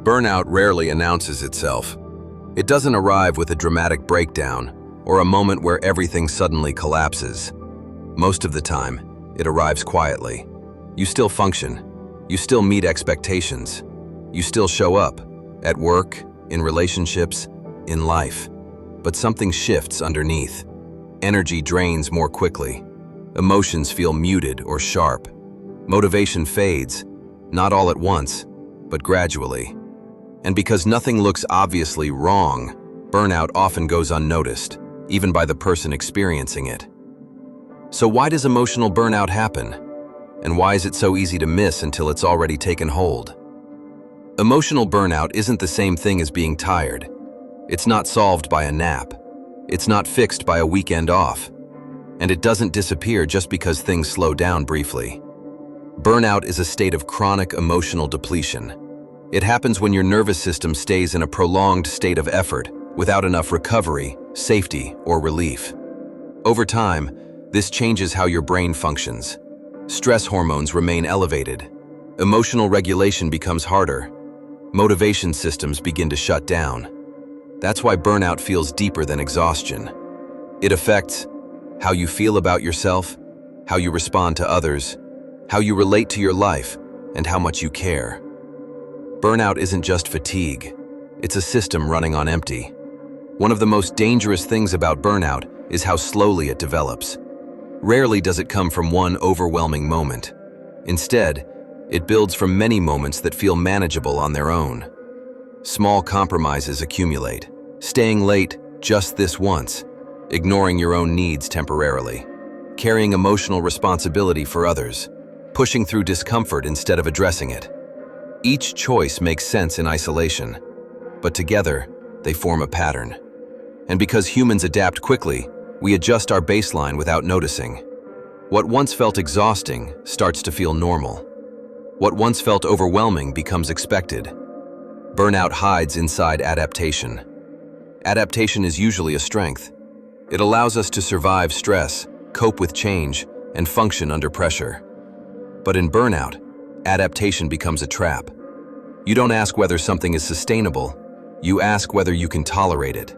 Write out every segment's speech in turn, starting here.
Burnout rarely announces itself. It doesn't arrive with a dramatic breakdown or a moment where everything suddenly collapses. Most of the time, it arrives quietly. You still function. You still meet expectations. You still show up, at work, in relationships, in life. But something shifts underneath. Energy drains more quickly. Emotions feel muted or sharp. Motivation fades, not all at once, but gradually. And because nothing looks obviously wrong, burnout often goes unnoticed, even by the person experiencing it. So why does emotional burnout happen? And why is it so easy to miss until it's already taken hold? Emotional burnout isn't the same thing as being tired. It's not solved by a nap. It's not fixed by a weekend off. And it doesn't disappear just because things slow down briefly. Burnout is a state of chronic emotional depletion. It happens when your nervous system stays in a prolonged state of effort without enough recovery, safety, or relief. Over time, this changes how your brain functions. Stress hormones remain elevated. Emotional regulation becomes harder. Motivation systems begin to shut down. That's why burnout feels deeper than exhaustion. It affects how you feel about yourself, how you respond to others, how you relate to your life, and how much you care. Burnout isn't just fatigue. It's a system running on empty. One of the most dangerous things about burnout is how slowly it develops. Rarely does it come from one overwhelming moment. Instead, it builds from many moments that feel manageable on their own. Small compromises accumulate. Staying late just this once, ignoring your own needs temporarily, carrying emotional responsibility for others, pushing through discomfort instead of addressing it. Each choice makes sense in isolation, but together, they form a pattern. And because humans adapt quickly, we adjust our baseline without noticing. What once felt exhausting starts to feel normal. What once felt overwhelming becomes expected. Burnout hides inside adaptation. Adaptation is usually a strength. It allows us to survive stress, cope with change, and function under pressure. But in burnout, adaptation becomes a trap. You don't ask whether something is sustainable, you ask whether you can tolerate it.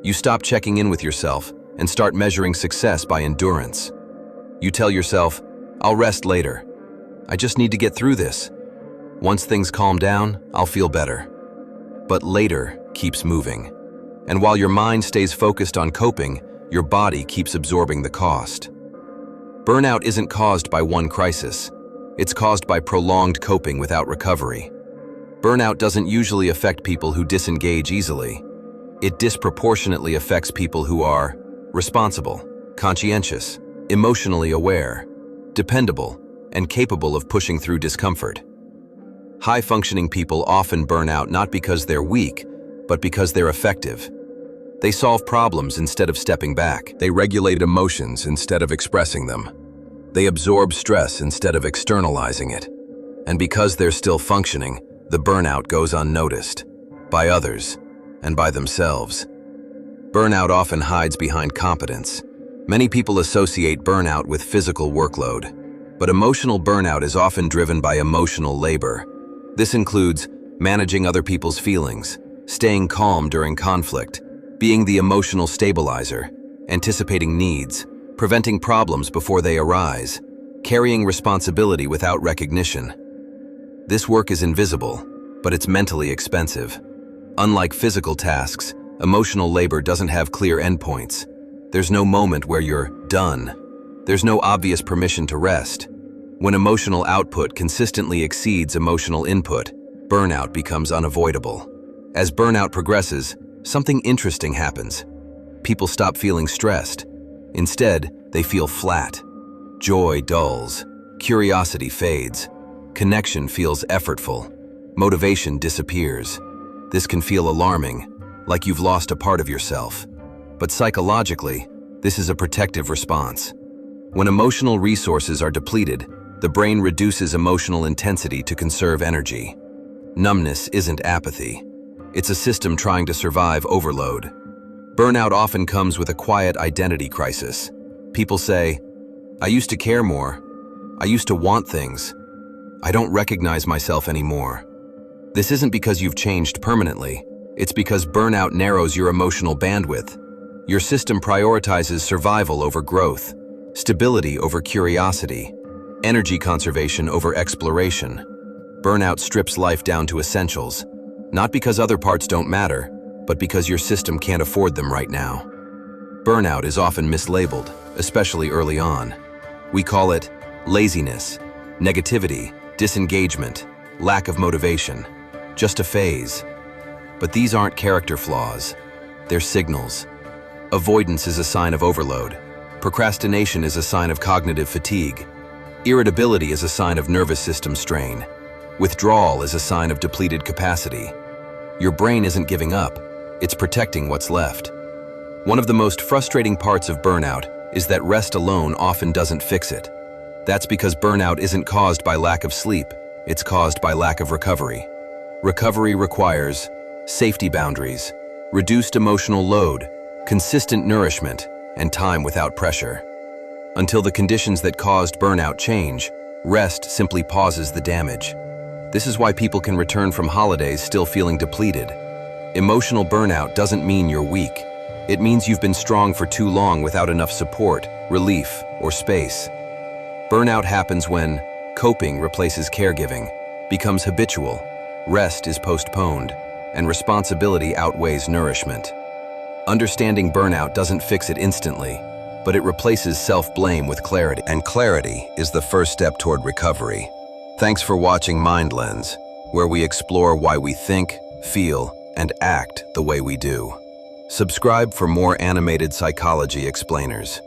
You stop checking in with yourself and start measuring success by endurance. You tell yourself, "I'll rest later. I just need to get through this. Once things calm down, I'll feel better." But later keeps moving. And while your mind stays focused on coping, your body keeps absorbing the cost. Burnout isn't caused by one crisis. It's caused by prolonged coping without recovery. Burnout doesn't usually affect people who disengage easily. It disproportionately affects people who are responsible, conscientious, emotionally aware, dependable, and capable of pushing through discomfort. High-functioning people often burn out not because they're weak, but because they're effective. They solve problems instead of stepping back. They regulate emotions instead of expressing them. They absorb stress instead of externalizing it. And because they're still functioning, the burnout goes unnoticed, by others, and by themselves. Burnout often hides behind competence. Many people associate burnout with physical workload, but emotional burnout is often driven by emotional labor. This includes managing other people's feelings, staying calm during conflict, being the emotional stabilizer, anticipating needs, preventing problems before they arise, carrying responsibility without recognition. This work is invisible, but it's mentally expensive. Unlike physical tasks, emotional labor doesn't have clear endpoints. There's no moment where you're done. There's no obvious permission to rest. When emotional output consistently exceeds emotional input, burnout becomes unavoidable. As burnout progresses, something interesting happens. People stop feeling stressed. Instead, they feel flat. Joy dulls. Curiosity fades. Connection feels effortful. Motivation disappears. This can feel alarming, like you've lost a part of yourself. But psychologically, this is a protective response. When emotional resources are depleted, the brain reduces emotional intensity to conserve energy. Numbness isn't apathy. It's a system trying to survive overload. Burnout often comes with a quiet identity crisis. People say, "I used to care more. I used to want things. I don't recognize myself anymore." This isn't because you've changed permanently. It's because burnout narrows your emotional bandwidth. Your system prioritizes survival over growth, stability over curiosity, energy conservation over exploration. Burnout strips life down to essentials, not because other parts don't matter, but because your system can't afford them right now. Burnout is often mislabeled, especially early on. We call it laziness, negativity, disengagement, lack of motivation, just a phase. But these aren't character flaws, they're signals. Avoidance is a sign of overload. Procrastination is a sign of cognitive fatigue. Irritability is a sign of nervous system strain. Withdrawal is a sign of depleted capacity. Your brain isn't giving up, it's protecting what's left. One of the most frustrating parts of burnout is that rest alone often doesn't fix it. That's because burnout isn't caused by lack of sleep, it's caused by lack of recovery. Recovery requires safety boundaries, reduced emotional load, consistent nourishment, and time without pressure. Until the conditions that caused burnout change, rest simply pauses the damage. This is why people can return from holidays still feeling depleted. Emotional burnout doesn't mean you're weak. It means you've been strong for too long without enough support, relief, or space. Burnout happens when coping replaces caregiving, becomes habitual, rest is postponed, and responsibility outweighs nourishment. Understanding burnout doesn't fix it instantly, but it replaces self-blame with clarity. And clarity is the first step toward recovery. Thanks for watching MindLens, where we explore why we think, feel, and act the way we do. Subscribe for more animated psychology explainers.